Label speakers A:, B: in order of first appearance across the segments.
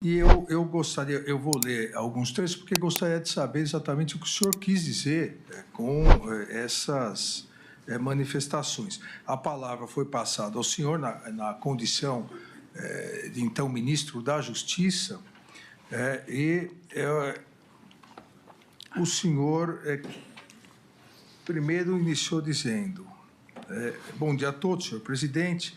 A: E eu gostaria, eu vou ler alguns trechos, porque gostaria de saber exatamente o que o senhor quis dizer com essas manifestações. A palavra foi passada ao senhor na condição de então ministro da Justiça, o senhor primeiro iniciou dizendo: bom dia a todos, senhor presidente.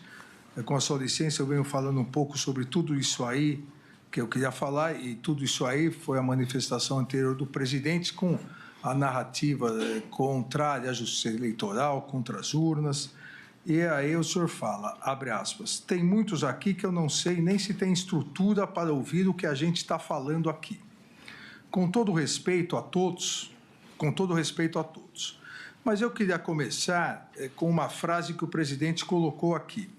A: Com a sua licença, eu venho falando um pouco sobre tudo isso aí que eu queria falar, e tudo isso aí foi a manifestação anterior do presidente com a narrativa contrária à justiça eleitoral, contra as urnas. E aí o senhor fala, abre aspas, tem muitos aqui que eu não sei nem se tem estrutura para ouvir o que a gente está falando aqui. Com todo respeito a todos, mas eu queria começar com uma frase que o presidente colocou aqui,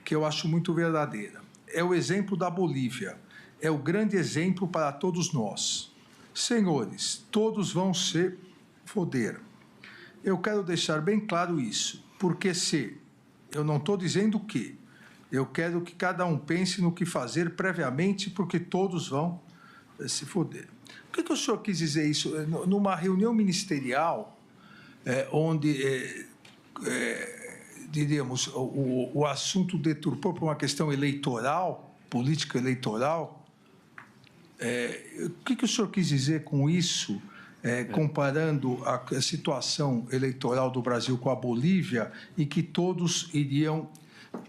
A: que eu acho muito verdadeira. É o exemplo da Bolívia, é o grande exemplo para todos nós. Senhores, todos vão se foder. Eu quero deixar bem claro isso, porque eu não estou dizendo que, eu quero que cada um pense no que fazer previamente, porque todos vão se foder. Por que o senhor quis dizer isso? Numa reunião ministerial, onde, diríamos, o assunto deturpou por uma questão eleitoral, política eleitoral, o que o senhor quis dizer com isso, comparando a situação eleitoral do Brasil com a Bolívia e que todos iriam...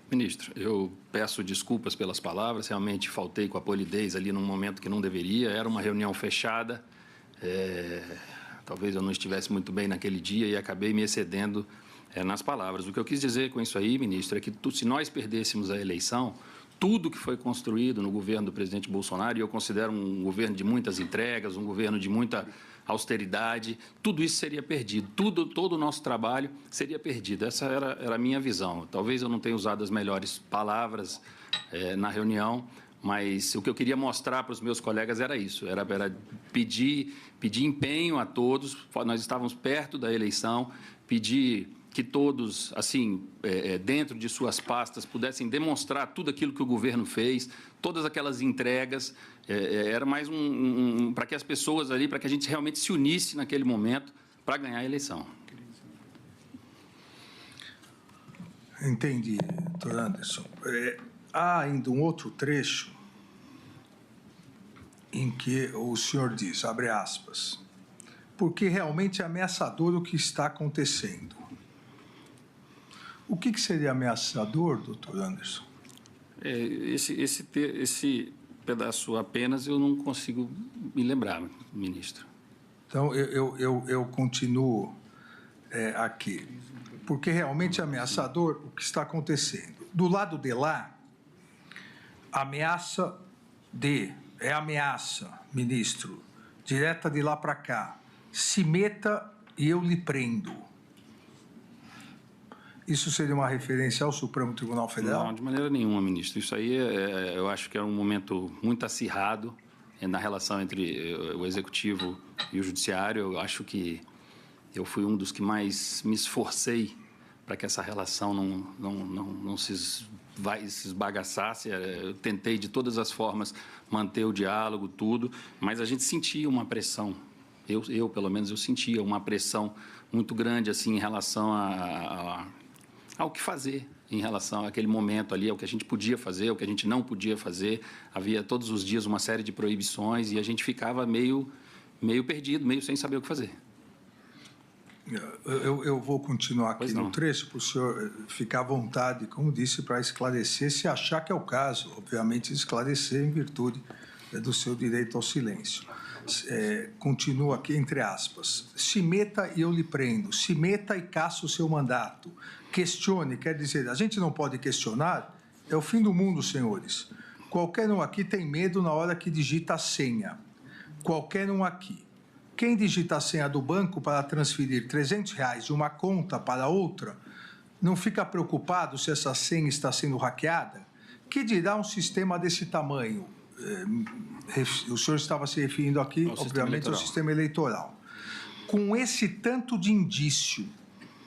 B: Ministro, eu peço desculpas pelas palavras, realmente faltei com a polidez ali num momento que não deveria, era uma reunião fechada, talvez eu não estivesse muito bem naquele dia e acabei me excedendo nas palavras. O que eu quis dizer com isso aí, ministro, é que se nós perdêssemos a eleição, tudo que foi construído no governo do presidente Bolsonaro, e eu considero um governo de muitas entregas, um governo de muita austeridade, tudo isso seria perdido, todo o nosso trabalho seria perdido. Essa era a minha visão. Talvez eu não tenha usado as melhores palavras na reunião, mas o que eu queria mostrar para os meus colegas era isso, era pedir empenho a todos, nós estávamos perto da eleição, pedir que todos, assim, dentro de suas pastas, pudessem demonstrar tudo aquilo que o governo fez, todas aquelas entregas, era mais para que as pessoas ali, para que a gente realmente se unisse naquele momento para ganhar a eleição.
A: Entendi, doutor Anderson. Há ainda um outro trecho em que o senhor diz, abre aspas, porque realmente é ameaçador o que está acontecendo. O que seria ameaçador, doutor Anderson?
B: Esse pedaço apenas eu não consigo me lembrar, ministro.
A: Então, eu continuo aqui. Porque realmente é ameaçador o que está acontecendo. Do lado de lá, ameaça, ministro, direta de lá para cá. Se meta e eu lhe prendo. Isso seria uma referência ao Supremo Tribunal Federal?
B: Não, de maneira nenhuma, ministro. Isso aí, eu acho que é um momento muito acirrado na relação entre o Executivo e o Judiciário. Eu acho que eu fui um dos que mais me esforcei para que essa relação não se esbagaçasse. Eu tentei, de todas as formas, manter o diálogo, tudo, mas a gente sentia uma pressão. Eu pelo menos, eu sentia uma pressão muito grande assim, em relação ao que fazer em relação àquele momento ali, ao que a gente podia fazer, ao que a gente não podia fazer. Havia todos os dias uma série de proibições e a gente ficava meio perdido, meio sem saber o que fazer.
A: Eu vou continuar aqui no trecho para o senhor ficar à vontade, como disse, para esclarecer, se achar que é o caso, obviamente esclarecer em virtude do seu direito ao silêncio. Continua aqui, entre aspas, se meta e eu lhe prendo, se meta e caça o seu mandato, questione, quer dizer, a gente não pode questionar, é o fim do mundo, senhores. Qualquer um aqui tem medo na hora que digita a senha, qualquer um aqui. Quem digita a senha do banco para transferir R$300 de uma conta para outra, não fica preocupado se essa senha está sendo hackeada? Que dirá um sistema desse tamanho? O senhor estava se referindo aqui, obviamente, ao sistema eleitoral. Com esse tanto de indício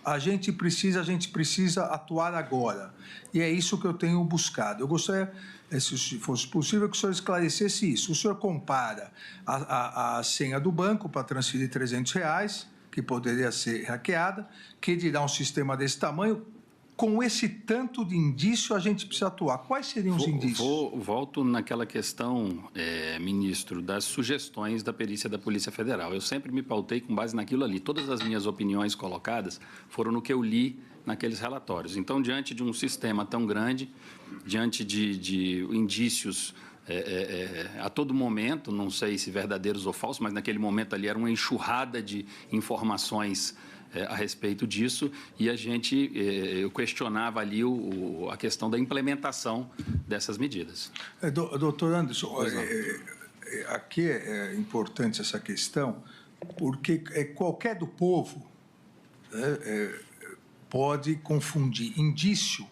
A: a gente precisa atuar agora. E é isso que eu tenho buscado. Eu gostaria, se fosse possível, que o senhor esclarecesse isso. O senhor compara a senha do banco para transferir R$300, que poderia ser hackeada, que dirá um sistema desse tamanho. Com esse tanto de indício, a gente precisa atuar. Quais seriam os indícios?
B: Volto naquela questão, ministro, das sugestões da perícia da Polícia Federal. Eu sempre me pautei com base naquilo ali. Todas as minhas opiniões colocadas foram no que eu li naqueles relatórios. Então, diante de um sistema tão grande, diante de indícios a todo momento, não sei se verdadeiros ou falsos, mas naquele momento ali era uma enxurrada de informações a respeito disso, e eu questionava ali a questão da implementação dessas medidas.
A: Doutor Anderson, aqui é importante essa questão, porque qualquer do povo pode confundir indício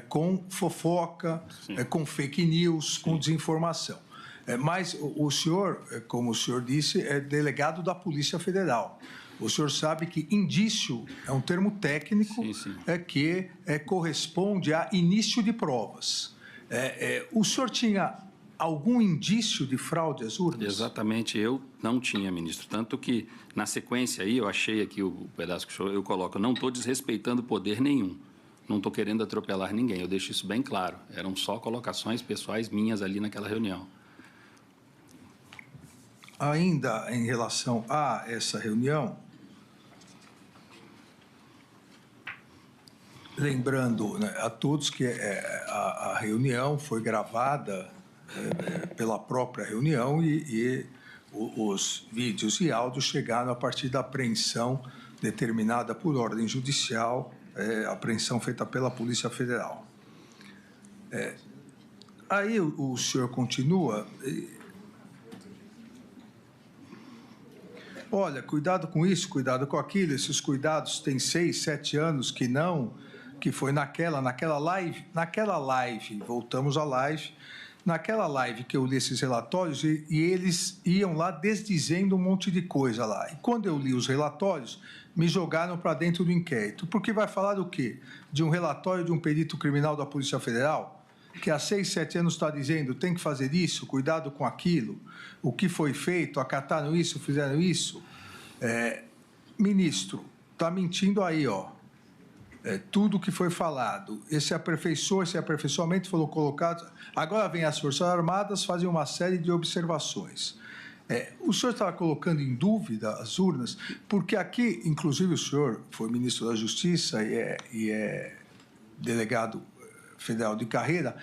A: com fofoca, com fake news, com desinformação. Mas o senhor, como o senhor disse, é delegado da Polícia Federal. O senhor sabe que indício é um termo técnico que corresponde a início de provas. O senhor tinha algum indício de fraude às urnas?
B: Exatamente, eu não tinha, ministro. Tanto que, na sequência aí, eu achei aqui o pedaço que eu coloco, eu não estou desrespeitando poder nenhum. Não estou querendo atropelar ninguém, eu deixo isso bem claro. Eram só colocações pessoais minhas ali naquela reunião.
A: Ainda em relação a essa reunião, lembrando, né, a todos que a reunião foi gravada pela própria reunião e os vídeos e áudios chegaram a partir da apreensão determinada por ordem judicial, apreensão feita pela Polícia Federal. Aí o senhor continua. Olha, cuidado com isso, cuidado com aquilo. Esses cuidados têm 6, 7 anos que foi naquela live, voltamos à live, naquela live que eu li esses relatórios e eles iam lá desdizendo um monte de coisa lá. E quando eu li os relatórios, me jogaram para dentro do inquérito. Porque vai falar do quê? De um relatório de um perito criminal da Polícia Federal, que há 6, 7 anos está dizendo tem que fazer isso, cuidado com aquilo, o que foi feito, acataram isso, fizeram isso. Ministro, está mentindo aí, ó. Tudo que foi falado, esse aperfeiçoamento foi colocado. Agora vem as Forças Armadas, fazem uma série de observações. O senhor estava colocando em dúvida as urnas, porque aqui, inclusive, o senhor foi ministro da Justiça e é delegado federal de carreira,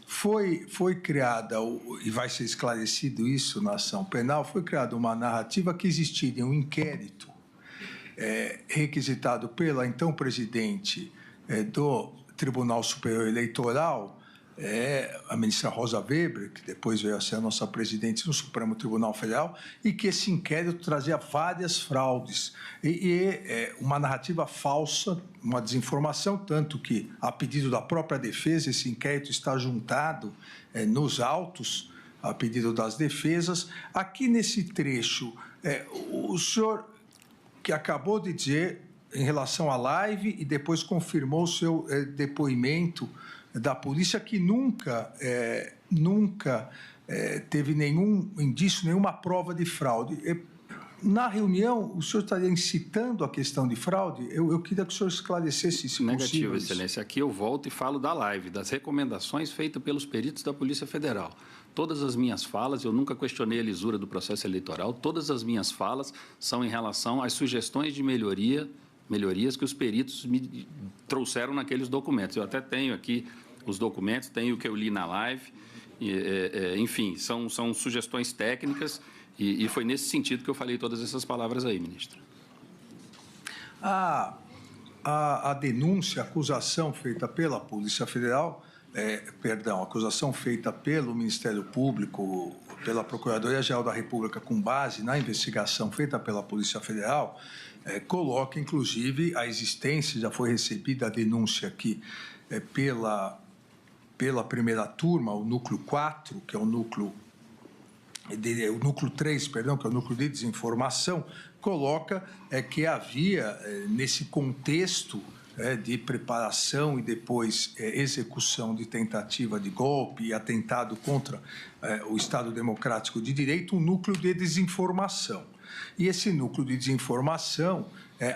A: foi criada, e vai ser esclarecido isso na ação penal, foi criada uma narrativa que existiria um inquérito requisitado pela então presidente do Tribunal Superior Eleitoral, a ministra Rosa Weber, que depois veio a ser a nossa presidente no Supremo Tribunal Federal, e que esse inquérito trazia várias fraudes uma narrativa falsa, uma desinformação, tanto que, a pedido da própria defesa, esse inquérito está juntado nos autos, a pedido das defesas. Aqui nesse trecho, o senhor que acabou de dizer em relação à live e depois confirmou o seu depoimento da polícia que nunca teve nenhum indício, nenhuma prova de fraude. Na reunião, o senhor estaria incitando a questão de fraude? Eu queria que o senhor esclarecesse isso.
B: Negativo, Excelência. Aqui eu volto e falo da live, das recomendações feitas pelos peritos da Polícia Federal. Todas as minhas falas, eu nunca questionei a lisura do processo eleitoral, todas as minhas falas são em relação às sugestões de melhorias que os peritos me trouxeram naqueles documentos. Eu até tenho aqui os documentos, tenho o que eu li na live, enfim, são sugestões técnicas e foi nesse sentido que eu falei todas essas palavras aí, ministro.
A: A denúncia, a acusação feita pela Polícia Federal, a acusação feita pelo Ministério Público, pela Procuradoria-Geral da República, com base na investigação feita pela Polícia Federal, coloca, inclusive, a existência, já foi recebida a denúncia aqui pela primeira turma, o núcleo 4, que é o núcleo o núcleo 3, perdão, que é o núcleo de desinformação, coloca que havia, nesse contexto de preparação e depois execução de tentativa de golpe e atentado contra o Estado Democrático de Direito, um núcleo de desinformação. E esse núcleo de desinformação,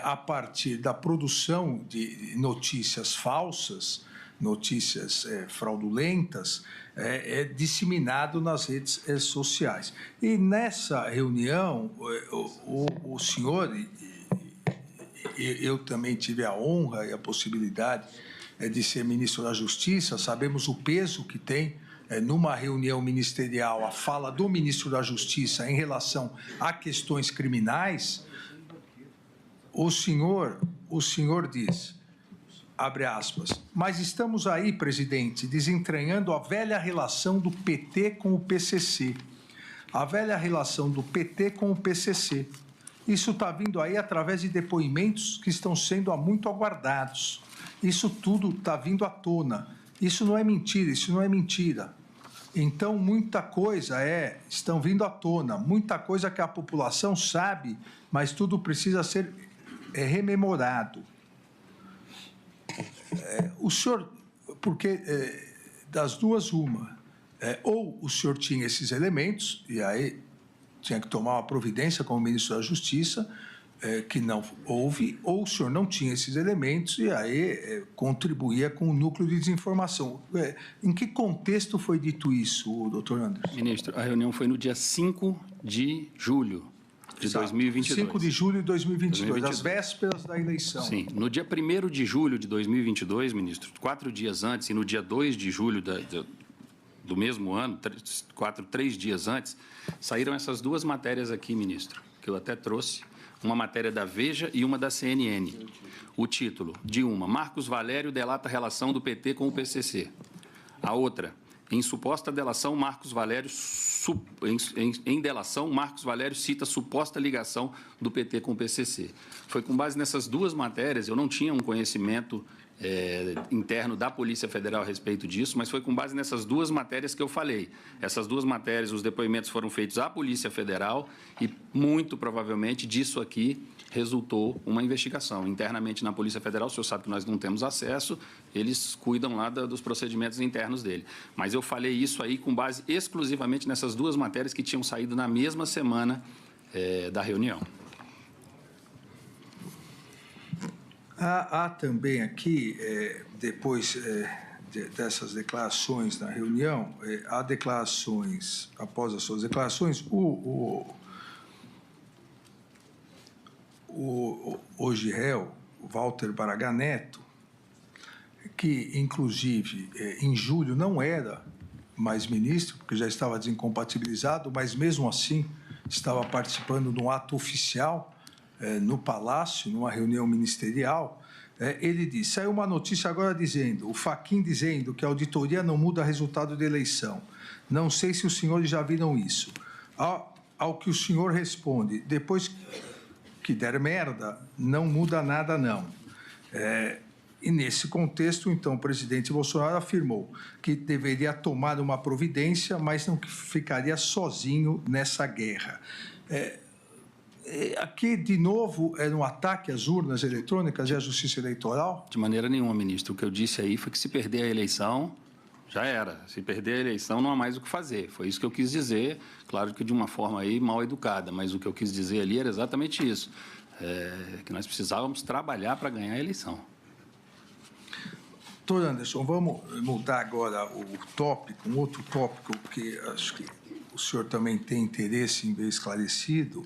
A: a partir da produção de notícias falsas, notícias fraudulentas, é disseminado nas redes sociais. E nessa reunião, o senhor, eu também tive a honra e a possibilidade de ser ministro da Justiça, sabemos o peso que tem numa reunião ministerial a fala do ministro da Justiça em relação a questões criminais. O senhor diz, abre aspas, mas estamos aí, presidente, desentranhando a velha relação do PT com o PCC. A velha relação do PT com o PCC. Isso está vindo aí através de depoimentos que estão sendo há muito aguardados. Isso tudo está vindo à tona. Isso não é mentira, isso não é mentira. Então, muita coisa estão vindo à tona, muita coisa que a população sabe, mas tudo precisa ser rememorado. O senhor, porque das duas, uma, ou o senhor tinha esses elementos, e aí tinha que tomar uma providência como ministro da Justiça, que não houve, ou o senhor não tinha esses elementos e aí contribuía com o núcleo de desinformação. Em que contexto foi dito isso, doutor Anderson?
B: Ministro, a reunião foi no dia 5 de julho de 2022.
A: 5 de julho de 2022, às vésperas da eleição.
B: Sim, no dia 1º de julho de 2022, ministro, 4 dias antes, e no dia 2 de julho do mesmo ano, 3 dias antes, saíram essas duas matérias aqui, ministro, que eu até trouxe, uma matéria da Veja e uma da CNN. O título de uma, Marcos Valério delata a relação do PT com o PCC. A outra, em suposta delação, Marcos Valério, em delação, Marcos Valério cita suposta ligação do PT com o PCC. Foi com base nessas duas matérias, eu não tinha um conhecimento interno da Polícia Federal a respeito disso, mas foi com base nessas duas matérias que eu falei. Essas duas matérias, os depoimentos foram feitos à Polícia Federal e, muito provavelmente, disso aqui resultou uma investigação. Internamente na Polícia Federal, o senhor sabe que nós não temos acesso, eles cuidam lá dos procedimentos internos dele. Mas eu falei isso aí com base exclusivamente nessas duas matérias que tinham saído na mesma semana da reunião.
A: Há também aqui, depois dessas declarações na reunião, há declarações, após as suas declarações, hoje réu, Walter Braga Neto, que, inclusive, em julho não era mais ministro, porque já estava desincompatibilizado, mas, mesmo assim, estava participando de um ato oficial no Palácio, numa reunião ministerial. Ele disse, saiu uma notícia agora dizendo, o Fachin dizendo que a auditoria não muda resultado da eleição. Não sei se os senhores já viram isso. Ao que o senhor responde, depois que der merda, não muda nada, não. E, nesse contexto, então, o presidente Bolsonaro afirmou que deveria tomar uma providência, mas não ficaria sozinho nessa guerra. Aqui, de novo, era um ataque às urnas eletrônicas e à justiça eleitoral?
B: De maneira nenhuma, ministro. O que eu disse aí foi que, se perder a eleição, já era. Se perder a eleição, não há mais o que fazer. Foi isso que eu quis dizer, claro que de uma forma aí mal educada, mas o que eu quis dizer ali era exatamente isso, que nós precisávamos trabalhar para ganhar a eleição.
A: Doutor Anderson, vamos mudar agora o tópico, um outro tópico que acho que o senhor também tem interesse em ver esclarecido,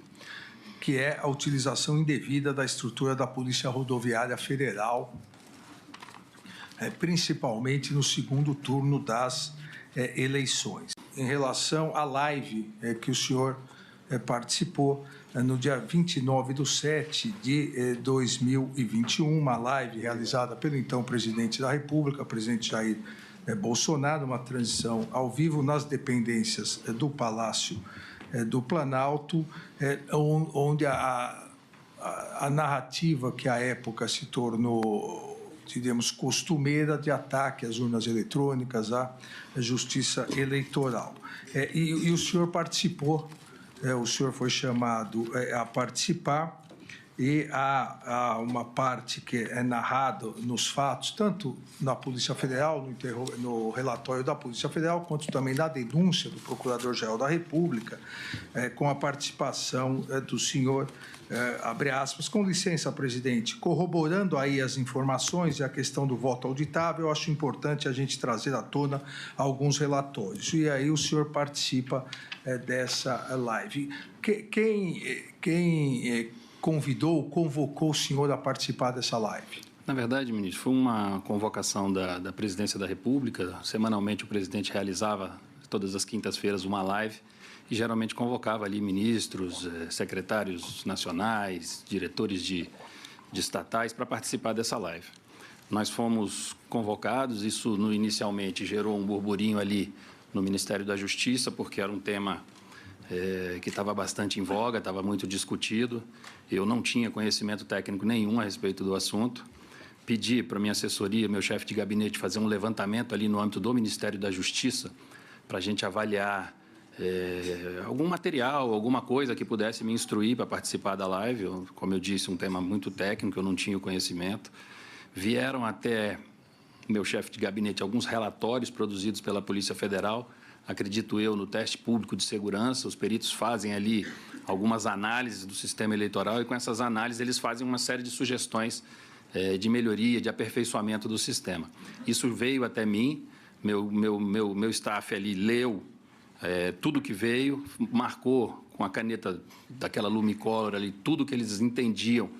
A: que é a utilização indevida da estrutura da Polícia Rodoviária Federal, principalmente no segundo turno das eleições. Em relação à live que o senhor participou no dia 29/7 de 2021, uma live realizada pelo então presidente da República, presidente Jair Bolsonaro, uma transmissão ao vivo nas dependências do Palácio do Planalto, onde a narrativa que à época se tornou diremos, costumeira de ataque às urnas eletrônicas, à justiça eleitoral. E o senhor participou, o senhor foi chamado a participar, e há uma parte que é narrada nos fatos, tanto na Polícia Federal, no relatório da Polícia Federal, quanto também na denúncia do Procurador-Geral da República, com a participação do senhor, abre aspas, com licença, presidente, corroborando aí as informações e a questão do voto auditável, eu acho importante a gente trazer à tona alguns relatórios. E aí o senhor participa dessa live. Quem convidou, convocou o senhor a participar dessa live?
B: Na verdade, ministro, foi uma convocação da Presidência da República. Semanalmente, o presidente realizava, todas as quintas-feiras, uma live e geralmente convocava ali ministros, secretários nacionais, diretores de estatais para participar dessa live. Nós fomos convocados, isso inicialmente gerou um burburinho ali no Ministério da Justiça, porque era um tema que estava bastante em voga, estava muito discutido. Eu não tinha conhecimento técnico nenhum a respeito do assunto. Pedi para a minha assessoria, meu chefe de gabinete, fazer um levantamento ali no âmbito do Ministério da Justiça para a gente avaliar algum material, alguma coisa que pudesse me instruir para participar da live. Como eu disse, um tema muito técnico, eu não tinha o conhecimento. Vieram até meu chefe de gabinete alguns relatórios produzidos pela Polícia Federal, acredito eu, no teste público de segurança. Os peritos fazem ali algumas análises do sistema eleitoral e, com essas análises, eles fazem uma série de sugestões de melhoria, de aperfeiçoamento do sistema. Isso veio até mim, meu staff ali leu tudo que veio, marcou com a caneta daquela Lumicolor ali tudo que eles entendiam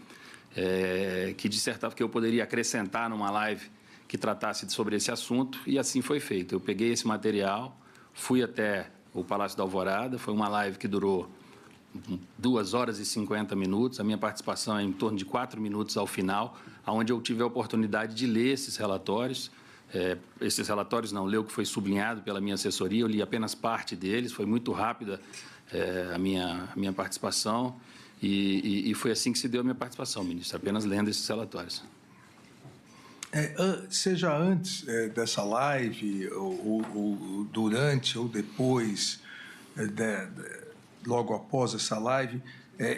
B: que eu poderia acrescentar numa live que tratasse sobre esse assunto, e assim foi feito. Eu peguei esse material, fui até o Palácio da Alvorada, foi uma live que durou 2 horas e 50 minutos, a minha participação é em torno de 4 minutos ao final, onde eu tive a oportunidade de ler esses relatórios. Ler o que foi sublinhado pela minha assessoria, eu li apenas parte deles, foi muito rápida a minha participação, e foi assim que se deu a minha participação, ministro, apenas lendo esses relatórios.
A: Seja antes dessa live, ou durante ou depois, logo após essa live,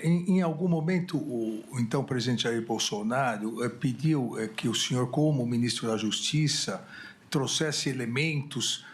A: em algum momento o então presidente Jair Bolsonaro pediu que o senhor, como ministro da Justiça, trouxesse elementos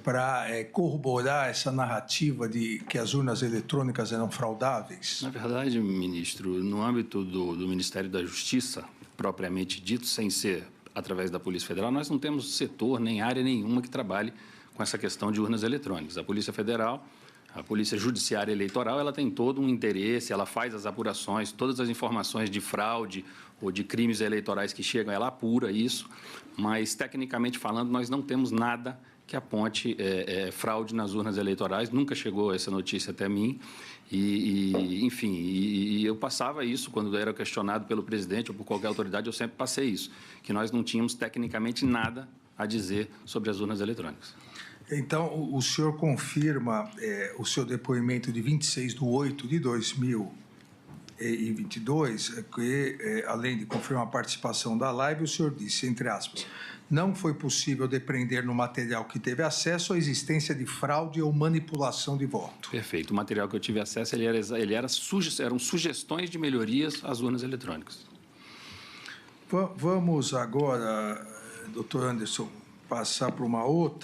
A: para corroborar essa narrativa de que as urnas eletrônicas eram fraudáveis?
B: Na verdade, ministro, no âmbito do Ministério da Justiça, propriamente dito, sem ser através da Polícia Federal, nós não temos setor nem área nenhuma que trabalhe com essa questão de urnas eletrônicas. A Polícia Federal, a Polícia Judiciária Eleitoral, ela tem todo um interesse, ela faz as apurações, todas as informações de fraude ou de crimes eleitorais que chegam, ela apura isso, mas, tecnicamente falando, nós não temos nada que aponte fraude nas urnas eleitorais. Nunca chegou essa notícia até mim. Enfim, eu passava isso quando era questionado pelo presidente ou por qualquer autoridade, eu sempre passei isso, que nós não tínhamos tecnicamente nada a dizer sobre as urnas eletrônicas.
A: Então, o senhor confirma o seu depoimento de 26 de 8 de 2022, que, além de confirmar a participação da live, o senhor disse, entre aspas, não foi possível depreender no material que teve acesso a existência de fraude ou manipulação de voto.
B: Perfeito. O material que eu tive acesso, eram sugestões de melhorias às urnas eletrônicas.
A: Vamos agora, doutor Anderson, passar para uma outra.